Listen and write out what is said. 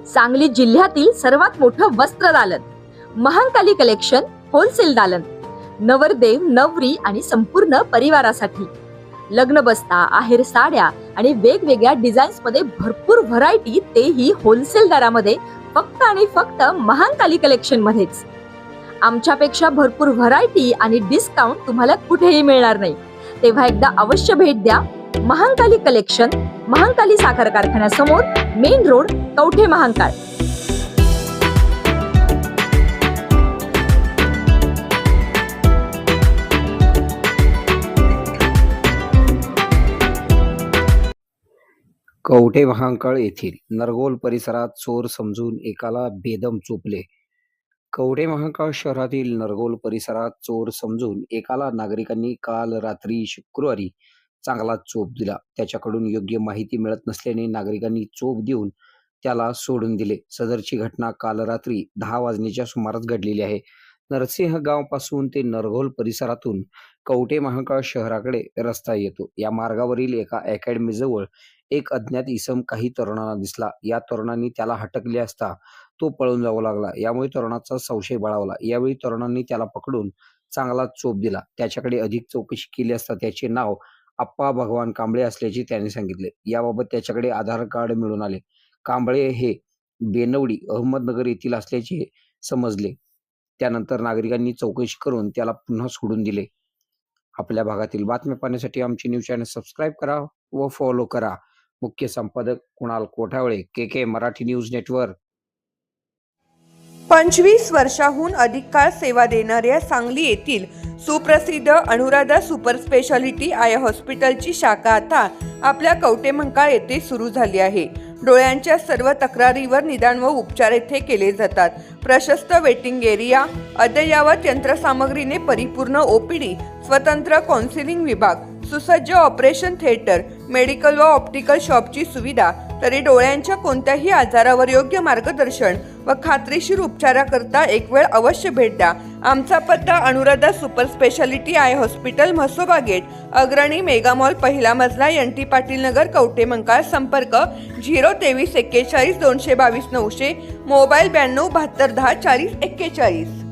सांगली जिल्ह्यातील सर्वात मोठं वस्त्र दालन, महांकाली कलेक्शन होलसेल दालन, नवरदेव नवरी आणि संपूर्ण परिवारासाठी लग्न बस्ता, आहेर साड्या आणि वेगवेगळ्या डिझाईन्स मध्ये भरपूर व्हरायटी, तेही होलसेल दरामध्ये, फक्त आणि फक्त महांकाली कलेक्शन मध्येच. आमच्यापेक्षा भरपूर व्हरायटी आणि डिस्काउंट तुम्हाला कुठेही मिळणार नाही. तेव्हा एकदा अवश्य भेट द्या. महांकाली कलेक्शन, महांकाली साखर कारखान्यासमोर, मेन रोड, कवठे महांकाळ. कवठे महांकाळ येथील नरगोल परिसरात चोर समजून एकाला बेदम चोपले. कवठे महांकाळ शहरातील नरगोल परिसरात चोर समजून एकाला नागरिकांनी काल रात्री शुक्रवारी चांगला चोप दिला. त्याच्याकडून योग्य माहिती मिळत नसल्याने नागरिकांनी चोप देऊन त्याला सोडून दिले. सदरची घटना काल रात्री 10 वाजण्याच्या सुमारास घडलेली आहे. नरसिंह गाव पासून ते नरगोल परिसरातून कवठे महांकाळ शहराकडे रस्ता येतो. या मार्गावरील एका अकॅडमी जवळ एक अज्ञात इसम काही तरुणांना दिसला. या तरुणांनी त्याला हटकले असता तो पळून जाऊ लागला. यामुळे तरुणाचा संशय बळावला. यावेळी तरुणांनी त्याला पकडून चांगला चोप दिला. त्याच्याकडे अधिक चौकशी केली असता त्याचे नाव आप्पा भगवान कांबळे असल्याचे त्याने सांगितले. याबाबत त्याच्याकडे आधार कार्ड मिळून आले. कांबळे हे बेनवडी अहमदनगर येथील असल्याचे समजले. त्यानंतर नागरिकांनी चौकशी करून त्याला पुन्हा सोडून दिले. आपल्या भागातील बातम्या पाहण्यासाठी आमचे न्यूज चॅनल सबस्क्राईब करा व फॉलो करा. मुख्य संपादक कुणाल कोठावळे, के मराठी न्यूज नेटवर्क. 25 वर्षाहून अधिक काळ सेवा देणाऱ्या सांगली येथील सुप्रसिद्ध अनुराधा सुपर स्पेशालिटी आय हॉस्पिटलची शाखा आता आपल्या कवठे महांकाळ येथे सुरू झाली आहे. डोळ्यांच्या सर्व तक्रारीवर निदान व उपचार येथे केले जातात. प्रशस्त वेटिंग एरिया, अद्ययावत यंत्रसामग्रीने परिपूर्ण ओपीडी, स्वतंत्र काउन्सिलिंग विभाग, सुसज्ज ऑपरेशन थिएटर, मेडिकल व ऑप्टिकल शॉपची सुविधा, तरी डोळ्यांच्या कोणत्याही आजारावर योग्य मार्गदर्शन व खात्रीशीर उपचाराकरता एक वेळ अवश्य भेट द्या. आमचा पत्ता Anuradha super speciality eye hospital, Mhasoba gate, Agrani mega mall, पहिला मजला, NT पाटील नगर, कवठे महांकाळ. संपर्क 02341 222 900, मोबाईल 92 72 10 40 41.